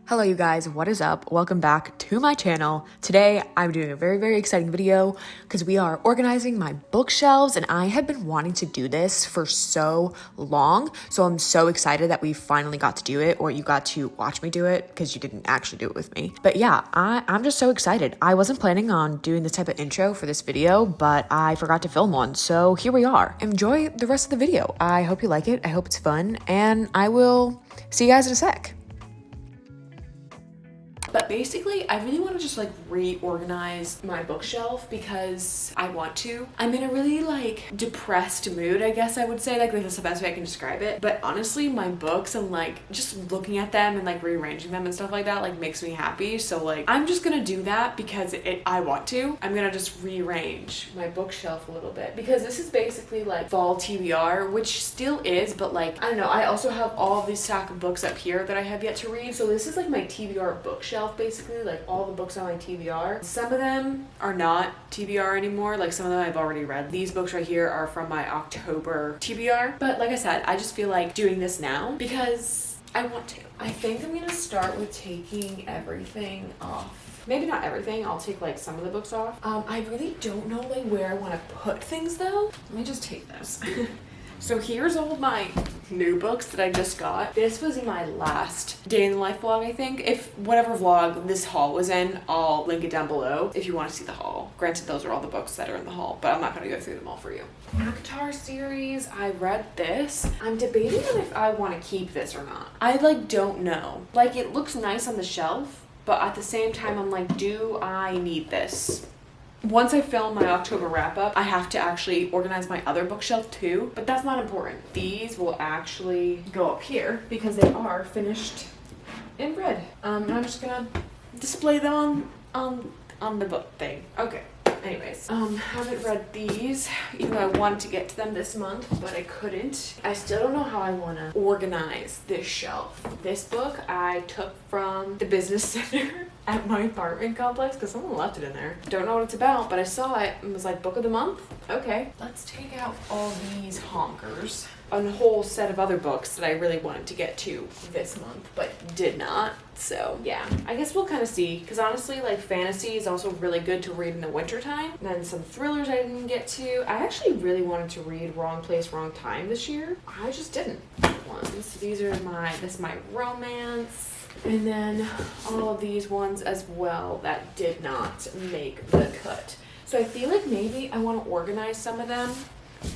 Hello you guys, what is up? Welcome back to my channel. Today I'm doing a very exciting video because we are organizing my bookshelves and I have been wanting to do this for so long. So I'm so excited that we finally got to do it, or you got to watch me do it because you didn't actually do it with me. But yeah, I'm just so excited. I wasn't planning on doing this type of intro for this video, but I forgot to film one. So here we are. Enjoy the rest of the video. I hope you like it. I hope it's fun, and I will see you guys in a sec. But basically, I really want to just like reorganize my bookshelf because I want to. I'm in a really like depressed mood, I guess I would say. Like that's the best way I can describe it. But honestly, my books and like just looking at them and like rearranging them and stuff like that like makes me happy. So like I'm just gonna do that because I want to. I'm gonna just rearrange my bookshelf a little bit because this is basically like fall TBR, which still is, but like I don't know. I also have all of these stack of books up here that I have yet to read. So this is like my TBR bookshelf. Basically, like all the books on my TBR. Some of them are not TBR anymore, like some of them I've already read. These books right here are from my October TBR, but like I said, I just feel like doing this now because I want to. I think I'm gonna start with taking everything off. Maybe not everything, I'll take like some of the books off. I really don't know like where I want to put things though. Let me just take this. So here's all my new books that I just got. This was in my last day in the life vlog, I think. If whatever vlog this haul was in, I'll link it down below if you want to see the haul. Granted, those are all the books that are in the haul, but I'm not going to go through them all for you. Avatar series, I read this. I'm debating on if I want to keep this or not. I like don't know. Like it looks nice on the shelf, but at the same time I'm like, do I need this? Once I film my October wrap up, I have to actually organize my other bookshelf too, but that's not important. These will actually go up here because they are finished in red. And I'm just gonna display them on the book thing. Okay. Anyways, haven't read these, even though I wanted to get to them this month, but I couldn't. I still don't know how I want to organize this shelf. This book I took from the business center at my apartment complex because someone left it in there. Don't know what it's about, but I saw it and was like, book of the month? Okay. Let's take out all these honkers. A whole set of other books that I really wanted to get to this month, but did not. So yeah, I guess we'll kind of see, because honestly, like fantasy is also really good to read in the wintertime. And then some thrillers I didn't get to. I actually really wanted to read Wrong Place, Wrong Time this year. I just didn't. Ones. These are this is my romance. And then all of these ones as well that did not make the cut. So I feel like maybe I want to organize some of them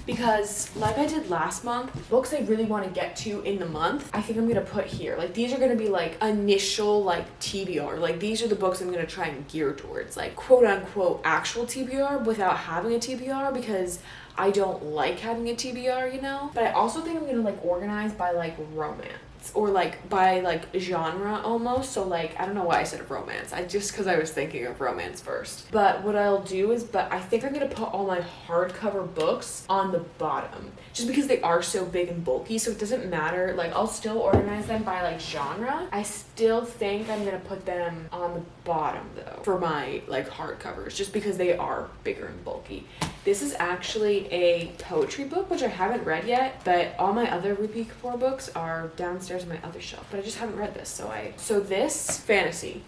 because like I did last month, books I really want to get to in the month, I think I'm going to put here. Like these are going to be like initial like TBR. Like these are the books I'm going to try and gear towards like quote unquote actual TBR without having a TBR because I don't like having a TBR, you know? But I also think I'm going to like organize by like romance. Or like by like genre almost. So like I don't know why I said romance. Because I was thinking of romance first. But what I'll do is I think I'm gonna put all my hardcover books on the bottom just because they are so big and bulky, so it doesn't matter. Like I'll still organize them by like genre. I still think I'm gonna put them on the bottom though for my like hardcovers just because they are bigger and bulky. This is actually a poetry book, which I haven't read yet, but all my other Rupi Kapoor books are downstairs on my other shelf, but I just haven't read this. So this fantasy,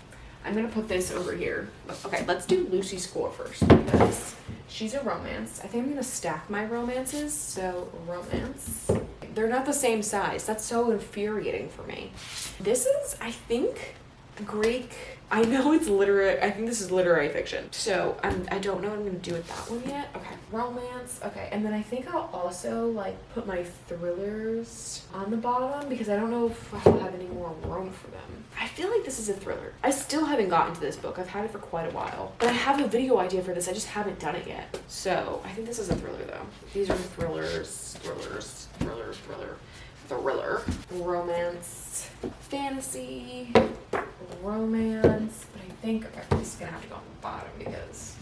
I'm gonna put this over here. Okay, let's do Lucy Score first because she's a romance. I think I'm gonna stack my romances. So romance, they're not the same size. That's so infuriating for me. This is, I think, Greek. I know it's literary. I think this is literary fiction. So I don't know what I'm gonna do with that one yet. Okay, romance. Okay, and then I think I'll also like put my thrillers on the bottom because I don't know if I'll have any more room for them. I feel like this is a thriller. I still haven't gotten to this book. I've had it for quite a while, but I have a video idea for this. I just haven't done it yet. So I think this is a thriller though. These are thrillers, romance, fantasy, romance, but I think this is gonna have to go on the bottom because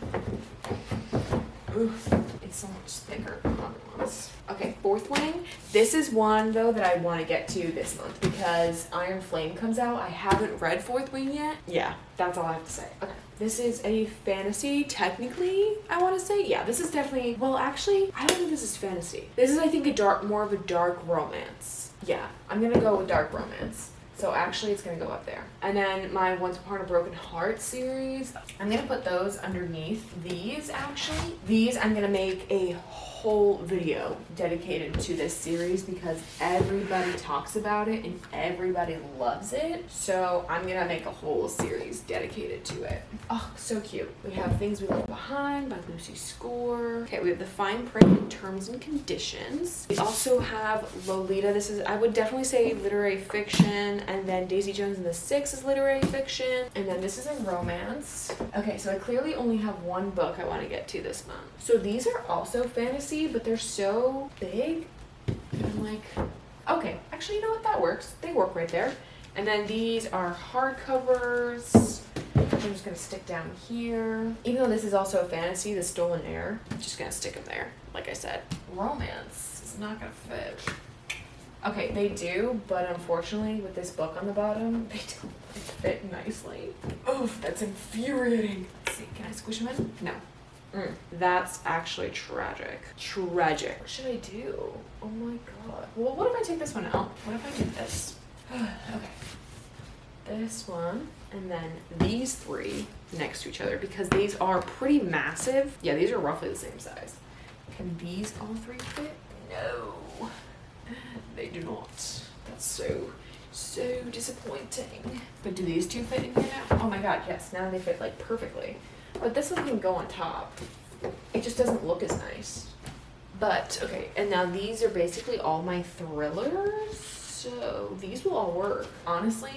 it's so much thicker than other ones. Okay, Fourth Wing. This is one though that I want to get to this month because Iron Flame comes out. I haven't read Fourth Wing yet. Yeah, that's all I have to say. Okay. This is a fantasy, technically, I want to say. Yeah, this is definitely, well, actually, I don't think this is fantasy. This is, I think, more of a dark romance. Yeah, I'm going to go with dark romance. So actually, it's going to go up there. And then my Once Upon a Broken Heart series, I'm gonna put those underneath these actually. These I'm gonna make a whole video dedicated to this series because everybody talks about it and everybody loves it. So I'm gonna make a whole series dedicated to it. Oh, so cute. We have Things We Left Behind by Lucy Score. Okay, we have the fine print and terms and conditions. We also have Lolita. This is, I would definitely say, literary fiction. And then Daisy Jones and the Six is literary fiction. And then this is a romance. Okay, so I clearly only have one book I want to get to this month. So these are also fantasy, but they're so big. I'm like, okay, actually, you know what? That works. They work right there. And then these are hardcovers. I'm just gonna stick down here. Even though this is also a fantasy, The Stolen Heir, I'm just gonna stick them there. Like I said, romance is not gonna fit. Okay, they do, but unfortunately, with this book on the bottom, they don't fit nicely. Oof, that's infuriating. Let's see, can I squish them in? No. That's actually tragic. Tragic. What should I do? Oh my god. Well, what if I take this one out? What if I do this? Okay. This one, and then these three next to each other because these are pretty massive. Yeah, these are roughly the same size. Can these all three fit? No. They do not. That's so disappointing. But do these two fit in here now? Oh my god, yes. Now they fit like perfectly. But this one can go on top. It just doesn't look as nice. But, okay, and now these are basically all my thrillers. So these will all work. Honestly,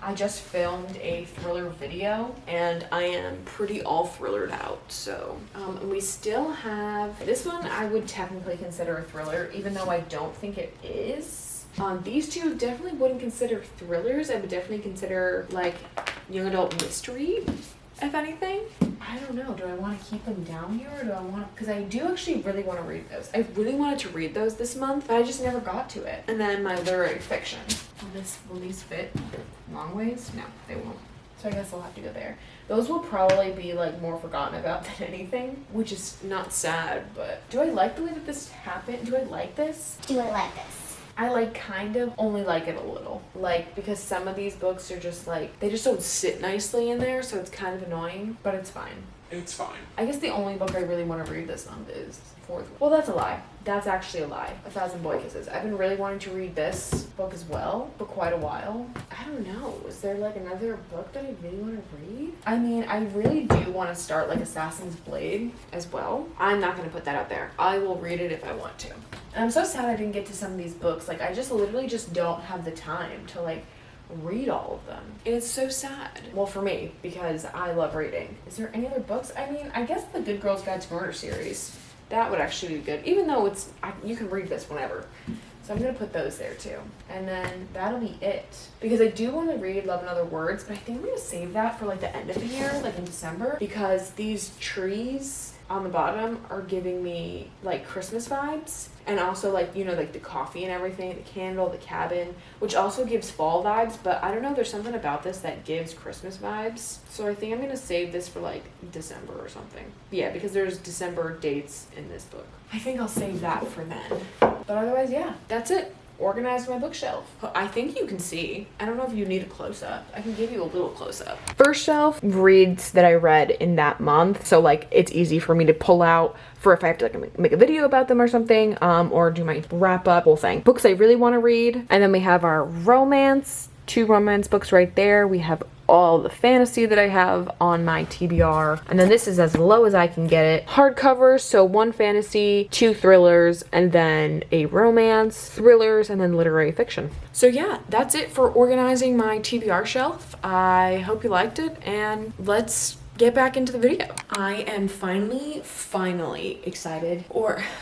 I just filmed a thriller video and I am pretty all thrillered out. So, we still have, this one I would technically consider a thriller, even though I don't think it is. These two definitely wouldn't consider thrillers. I would definitely consider like young adult mystery. If anything, I don't know. Do I want to keep them down here or do I want to? Because I do actually really want to read those. I really wanted to read those this month, but I just never got to it. And then my literary fiction. Will these fit long ways? No, they won't. So I guess I'll have to go there. Those will probably be like more forgotten about than anything, which is not sad, but do I like the way that this happened? Do I like this? Do I like this? I like kind of only like it a little. Like, because some of these books are just like, they just don't sit nicely in there, so it's kind of annoying, but it's fine. It's fine. I guess the only book I really want to read this month is Fourth. Well, that's a lie. That's actually a lie. 1,000 Boy Kisses. I've been really wanting to read this book as well for quite a while. I don't know. Is there like another book that I really want to read? I mean, I really do want to start like Assassin's Blade as well. I'm not going to put that out there. I will read it if I want to. And I'm so sad I didn't get to some of these books. Like, I just literally just don't have the time to like read all of them. And it's so sad. Well, for me, because I love reading. Is there any other books? I mean, I guess the Good Girls Guide to Murder series. That would actually be good. Even though you can read this whenever. So I'm going to put those there too. And then that'll be it. Because I do want to read Love and Other Words, but I think I'm going to save that for like the end of the year, like in December. Because these trees on the bottom are giving me like Christmas vibes. And also like, you know, like the coffee and everything, the candle, the cabin, which also gives fall vibes. But I don't know, there's something about this that gives Christmas vibes. So I think I'm going to save this for like December or something. Yeah, because there's December dates in this book. I think I'll save that for then. But otherwise, yeah, that's it. Organize my bookshelf. I think you can see. I don't know if you need a close-up. I can give you a little close-up. First shelf, reads that I read in that month. So like it's easy for me to pull out for if I have to like make a video about them or something, or do my wrap up whole thing. Books I really want to read. And then we have our romance, 2 romance books right there. We have all the fantasy that I have on my TBR. And then this is as low as I can get it. Hardcovers, so 1 fantasy, 2 thrillers, and then a romance, thrillers, and then literary fiction. So yeah, that's it for organizing my TBR shelf. I hope you liked it, and let's get back into the video. I am finally excited.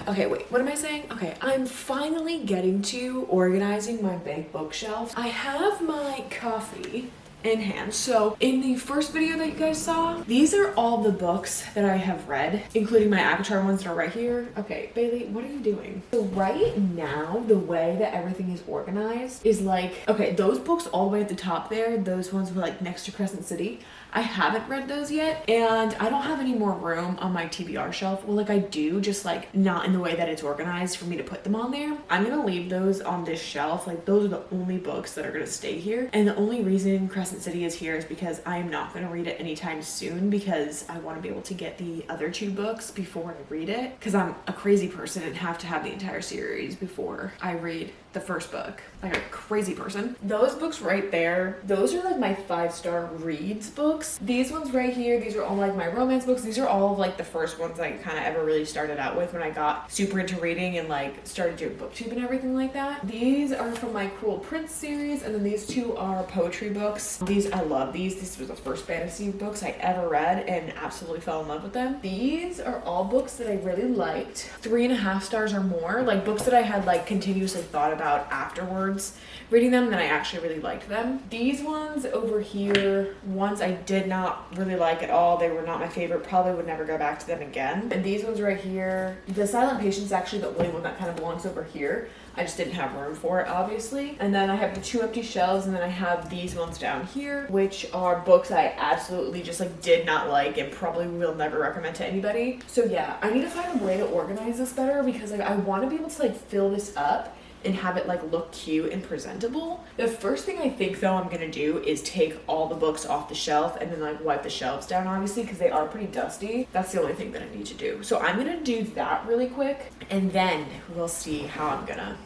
Okay, wait, what am I saying? Okay, I'm finally getting to organizing my big bookshelf. I have my coffee in hand. So in the first video that you guys saw, these are all the books that I have read, including my Avatar ones that are right here. Okay, Bailey, what are you doing? So right now, the way that everything is organized is like, okay, those books all the way at the top there, those ones were like next to Crescent City. I haven't read those yet, and I don't have any more room on my TBR shelf. Well, like I do, just like not in the way that it's organized for me to put them on there. I'm gonna leave those on this shelf. Like those are the only books that are gonna stay here. And the only reason Crescent Sin City is here is because I am not going to read it anytime soon because I want to be able to get the other 2 books before I read it, because I'm a crazy person and have to have the entire series before I read the first book, like a crazy person. Those books right there, those are like my 5-star reads books. These ones right here, these are all like my romance books. These are all of like the first ones I kind of ever really started out with when I got super into reading and like started doing booktube and everything like that. These are from my Cruel Prince series, and then these 2 are poetry books. These, I love these. This was the first fantasy books I ever read and absolutely fell in love with them. These are all books that I really liked. 3.5 stars or more, like books that I had like continuously thought about afterwards reading them, then I actually really liked them. These ones over here, ones I did not really like at all. They were not my favorite, probably would never go back to them again. And these ones right here, The Silent Patience is actually the only one that kind of belongs over here. I just didn't have room for it, obviously. And then I have the 2 empty shelves, and then I have these ones down here, which are books I absolutely just like did not like and probably will never recommend to anybody. So yeah, I need to find a way to organize this better because like I want to be able to like fill this up and have it like look cute and presentable. The first thing I think though I'm gonna do is take all the books off the shelf and then like wipe the shelves down, obviously, because they are pretty dusty. That's the only thing that I need to do. So I'm gonna do that really quick, and then we'll see how I'm gonna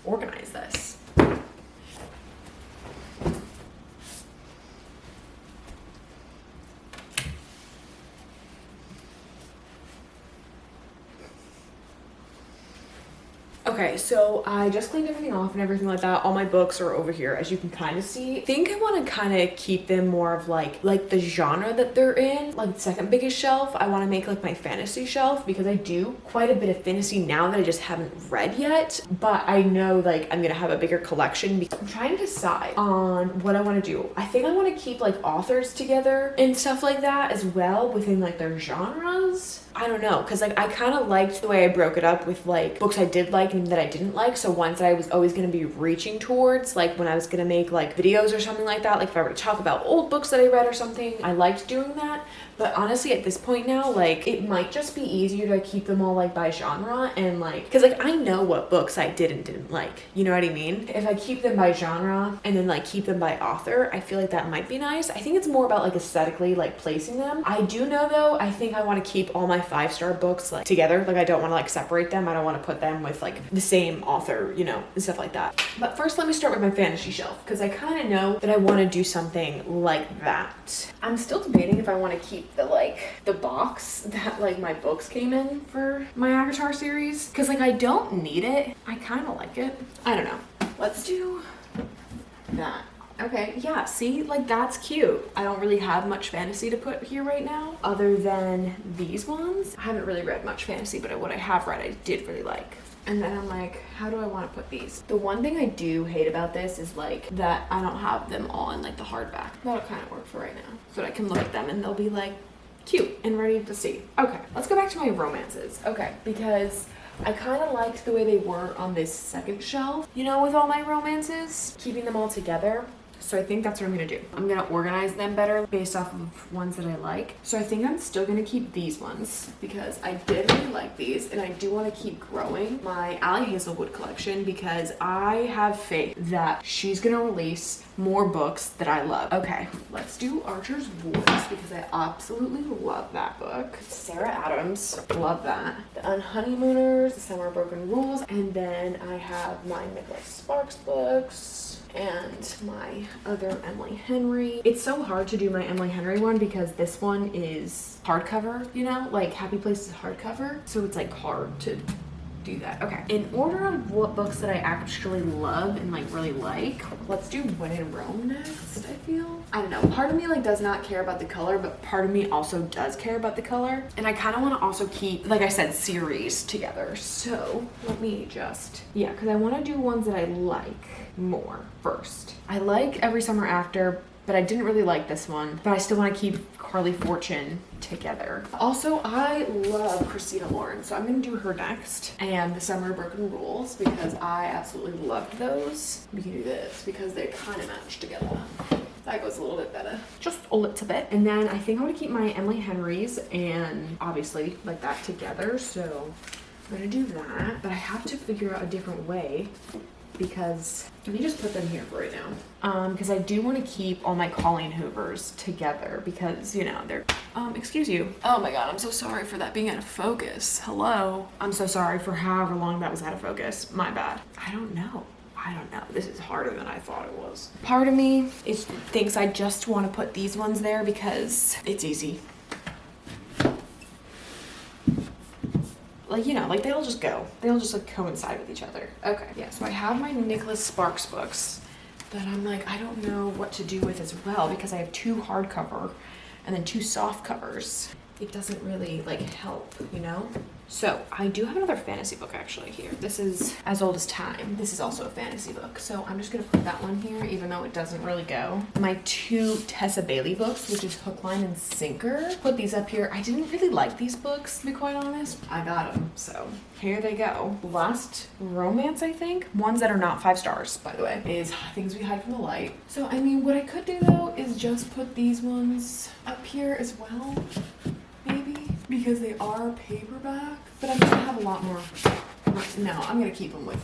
organize this. Okay, so I just cleaned everything off and everything like that. All my books are over here, as you can kind of see. I think I want to kind of keep them more of like the genre that they're in. Like the second biggest shelf, I want to make like my fantasy shelf because I do quite a bit of fantasy now that I just haven't read yet. But I know like I'm gonna have a bigger collection. I'm trying to decide on what I want to do. I think I want to keep like authors together and stuff like that as well within like their genres. I don't know, because like I kind of liked the way I broke it up with like books I did like and that I didn't like. So ones that I was always going to be reaching towards, like when I was going to make like videos or something like that, like if I were to talk about old books that I read or something, I liked doing that. But honestly, at this point now, like it might just be easier to keep them all like by genre and like, because like I know what books I did and didn't like, you know what I mean? If I keep them by genre and then like keep them by author, I feel like that might be nice. I think it's more about like aesthetically like placing them. I do know though, I think I want to keep all my 5-star books like together. Like I don't want to like separate them. I don't want to put them with like the same author, you know, and stuff like that. But first let me start with my fantasy shelf because I kind of know that I want to do something like that. I'm still debating if I want to keep the box that like my books came in for my Avatar series because like I don't need it. I kind of like it. I don't know. Let's do that. Okay, yeah, see, like that's cute. I don't really have much fantasy to put here right now other than these ones. I haven't really read much fantasy, but what I have read I did really like. And then I'm like, how do I want to put these? The one thing I do hate about this is like that I don't have them all in like the hardback. That'll kind of work for right now. So that I can look at them and they'll be like cute and ready to see. Okay, let's go back to my romances. Okay, because I kind of liked the way they were on this second shelf, you know, with all my romances, keeping them all together. So I think that's what I'm gonna do. I'm gonna organize them better based off of ones that I like. So I think I'm still gonna keep these ones because I did really like these and I do wanna keep growing my Allie Hazelwood collection because I have faith that she's gonna release more books that I love. Okay, let's do Archer's Voice because I absolutely love that book. Sarah Adams, love that. The Unhoneymooners, The Summer of Broken Rules, and then I have my Nicholas Sparks books and my other Emily Henry. It's so hard to do my Emily Henry one because this one is hardcover, you know, like Happy Place is hardcover, so it's like hard to do that. Okay, in order of what books that I actually love and like really like, let's do When in Rome next. I feel, I don't know, part of me like does not care about the color, but part of me also does care about the color, and I kind of want to also keep, like I said, series together. So let me just, yeah, because I want to do ones that I like more first. I like Every Summer After, but I didn't really like this one, but I still want to keep Carly Fortune together. Also, I love Christina Lauren, so I'm gonna do her next, and The Summer of Broken Rules because I absolutely loved those. We can do this because they kind of match together. That goes a little bit better, just a little bit. And then I think I want to keep my Emily Henry's and obviously like that together, so I'm gonna do that, but I have to figure out a different way because let me just put them here for right now. Because I do want to keep all my Colleen Hoovers together because, you know, they're, excuse you. Oh my God, I'm so sorry for that being out of focus. Hello. I'm so sorry for however long that was out of focus. My bad. I don't know. This is harder than I thought it was. Part of me thinks I just want to put these ones there because it's easy. Like, you know, like they'll just go. They'll just like coincide with each other. Okay, yeah, so I have my Nicholas Sparks books that I'm like, I don't know what to do with as well because I have 2 hardcover and then 2 soft covers. It doesn't really like help, you know? So I do have another fantasy book actually here. This is As Old as Time. This is also a fantasy book. So I'm just gonna put that one here even though it doesn't really go. My 2 Tessa Bailey books, which is Hook, Line, and Sinker. Put these up here. I didn't really like these books, to be quite honest. I got them, so here they go. Last romance, I think. Ones that are not 5 stars, by the way, is Things We Hide from the Light. So I mean, what I could do though is just put these ones up here as well. Maybe because they are paperback, but I'm gonna have a lot more. No, I'm gonna keep them with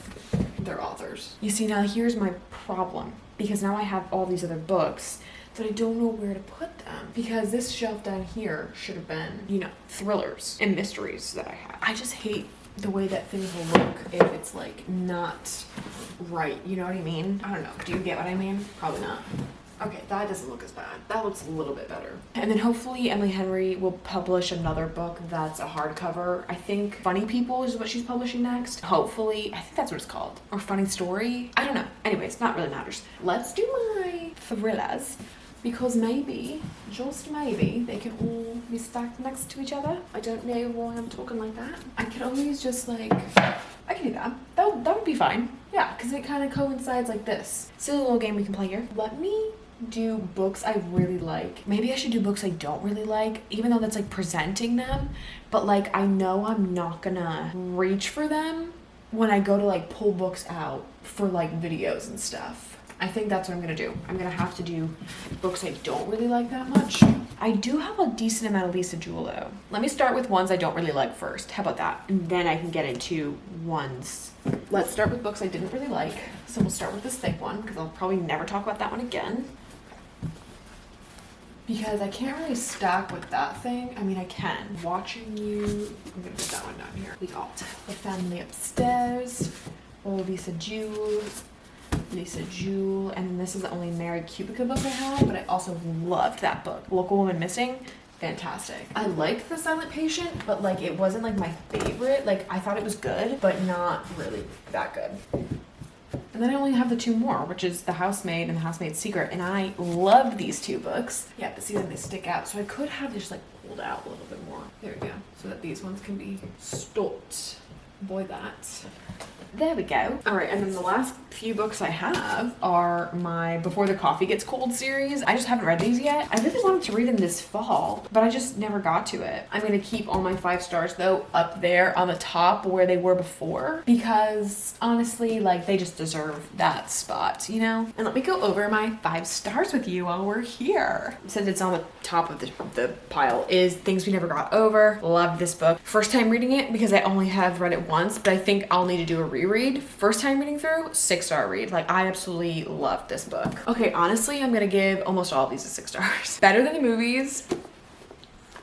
their authors. You see, now here's my problem because now I have all these other books that I don't know where to put them because this shelf down here should have been, you know, thrillers and mysteries that I have. I just hate the way that things will look if it's like not right. You know what I mean? I don't know. Do you get what I mean? Probably not. Okay, that doesn't look as bad. That looks a little bit better. And then hopefully Emily Henry will publish another book that's a hardcover. I think Funny People is what she's publishing next. Hopefully, I think that's what it's called. Or Funny Story. I don't know. Anyways, not really matters. Let's do my thrillers because maybe, just maybe, they can all be stacked next to each other. I don't know why I'm talking like that. I can always just like, I can do that. That would be fine. Yeah, because it kind of coincides like this. Silly little game we can play here. Let me do books I really like. Maybe I should do books I don't really like, even though that's like presenting them, but like I know I'm not gonna reach for them when I go to like pull books out for like videos and stuff. I think that's what I'm gonna do. I'm gonna have to do books I don't really like that much. I do have a decent amount of Lisa Jewell though. Let me start with ones I don't really like first. How about that? And then I can get into ones. Let's start with books I didn't really like. So we'll start with this thick one because I'll probably never talk about that one again. Because I can't really stack with that thing. I mean, I can. Watching You. I'm gonna put that one down here. We got The Family Upstairs. Oh, Lisa Jewell, and then this is the only Mary Kubica book I have, but I also loved that book. Local Woman Missing, fantastic. I liked The Silent Patient, but like it wasn't like my favorite. Like I thought it was good, but not really that good. And then I only have the 2 more, which is The Housemaid and The Housemaid's Secret, and I love these 2 books. Yeah, but see then they stick out, so I could have just like pulled out a little bit more. There we go, so that these ones can be stored. Boy, that. There we go. All right, and then the last few books I have are my Before the Coffee Gets Cold series. I just haven't read these yet. I really wanted to read them this fall, but I just never got to it. I'm gonna keep all my 5 stars though up there on the top where they were before because honestly, like they just deserve that spot, you know? And let me go over my 5 stars with you while we're here. Since it's on the top of the pile is Things We Never Got Over. Love this book. First time reading it because I only have read it once, but I think I'll need to do a reread. First time reading through, 6-star read. Like I absolutely loved this book. Okay, honestly, I'm gonna give almost all of these a 6 stars. Better than the movies.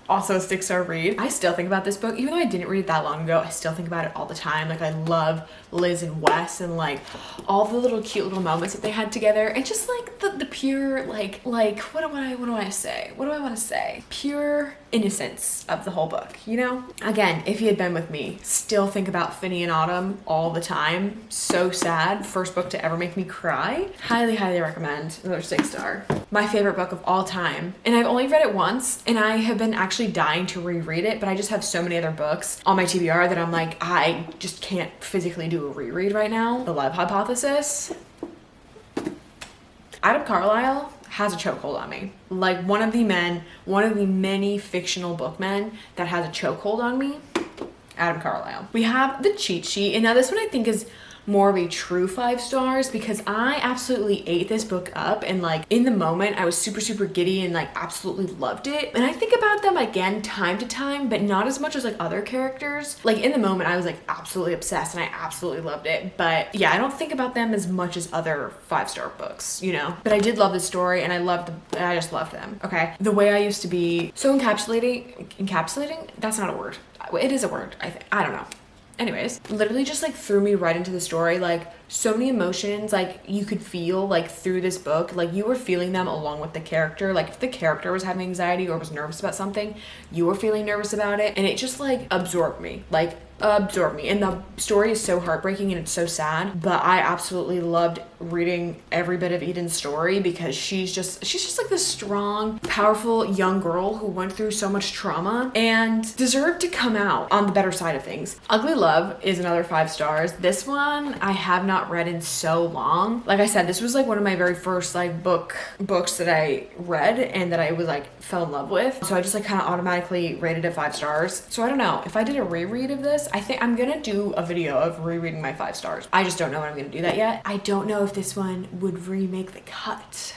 Also a 6-star read. I still think about this book, even though I didn't read it that long ago, I still think about it all the time. Like I love Liz and Wes and like all the little cute little moments that they had together and just like the pure like what do I want to say? Pure innocence of the whole book, you know? Again, if you had been with me, still think about Finny and Autumn all the time. So sad. First book to ever make me cry. Highly, highly recommend. Another 6-star. My favorite book of all time. And I've only read it once and I have been actually dying to reread it, but I just have so many other books on my TBR that I'm like, I just can't physically do a reread right now. The Love Hypothesis. Adam Carlyle has a chokehold on me. Like one of the many fictional bookmen that has a chokehold on me, Adam Carlyle. We have The Cheat Sheet, and now this one I think is more of a true 5 stars because I absolutely ate this book up, and like in the moment I was super giddy and like absolutely loved it. And I think about them again time to time, but not as much as like other characters. Like in the moment I was like absolutely obsessed and I absolutely loved it, but yeah, I don't think about them as much as other 5-star books, you know. But I did love the story, and I just loved them. Okay, the way I used to be so encapsulating, that's not a word. It is a word, I think. I don't know. Anyways, literally just like threw me right into the story. Like so many emotions like you could feel like through this book. Like you were feeling them along with the character. Like if the character was having anxiety or was nervous about something, you were feeling nervous about it, and it just like absorbed me. And the story is so heartbreaking and it's so sad, but I absolutely loved reading every bit of Eden's story because she's just like this strong, powerful young girl who went through so much trauma and deserved to come out on the better side of things. Ugly Love is another 5 stars. This one I have not read in so long. Like I said, this was like one of my very first like books that I read and that I was like fell in love with. So I just like kind of automatically rated it 5 stars. So I don't know if I did a reread of this. I think I'm gonna do a video of rereading my 5 stars. I just don't know when I'm gonna do that yet. I don't know if this one would remake the cut.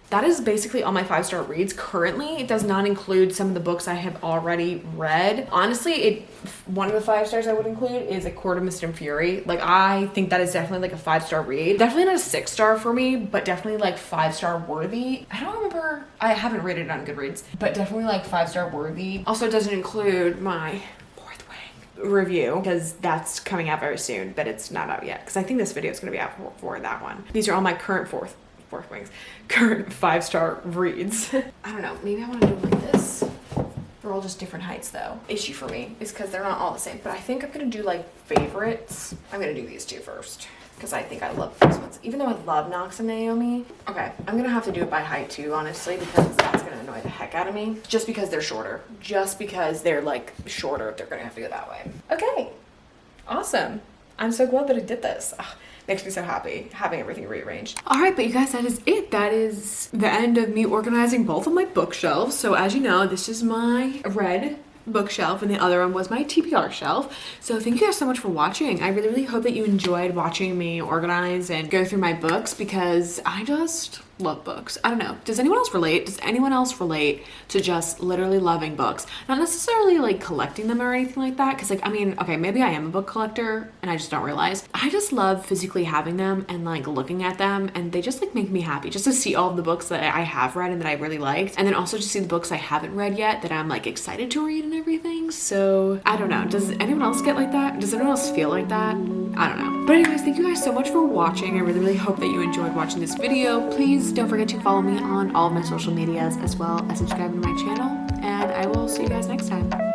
That is basically all my 5-star reads currently. It does not include some of the books I have already read. Honestly, one of the 5 stars I would include is A Court of Mist and Fury. Like I think that is definitely like a 5-star read. Definitely not a 6-star for me, but definitely like 5-star worthy. I don't remember, I haven't rated it on Goodreads, but definitely like 5-star worthy. Also, it doesn't include my review because that's coming out very soon, but it's not out yet because I think this video is going to be out for that one. These are all my current current 5-star reads. I don't know, maybe I want to do it like this. They're all just different heights though. Issue for me is because they're not all the same, but I think I'm going to do like favorites. I'm going to do these 2 first because I think I love these ones, even though I love Knox and Naomi. Okay, I'm gonna have to do it by height too, honestly, because that's gonna annoy the heck out of me. Just because they're shorter. Just because they're like shorter, they're gonna have to go that way. Okay, awesome. I'm so glad that I did this. Ugh, makes me so happy having everything rearranged. All right, but you guys, that is it. That is the end of me organizing both of my bookshelves. So as you know, this is my red bookshelf and the other one was my TBR shelf. So thank you guys so much for watching. I really hope that you enjoyed watching me organize and go through my books because I just love books. I don't know. Does anyone else relate? Does anyone else relate to just literally loving books? Not necessarily like collecting them or anything like that. Cause like, I mean, okay, maybe I am a book collector and I just don't realize. I just love physically having them and like looking at them, and they just like make me happy just to see all of the books that I have read and that I really liked. And then also to see the books I haven't read yet that I'm like excited to read and everything. So I don't know. Does anyone else get like that? Does anyone else feel like that? I don't know. But anyways, thank you guys so much for watching. I really hope that you enjoyed watching this video. Please don't forget to follow me on all of my social medias as well as subscribe to my channel, and I will see you guys next time.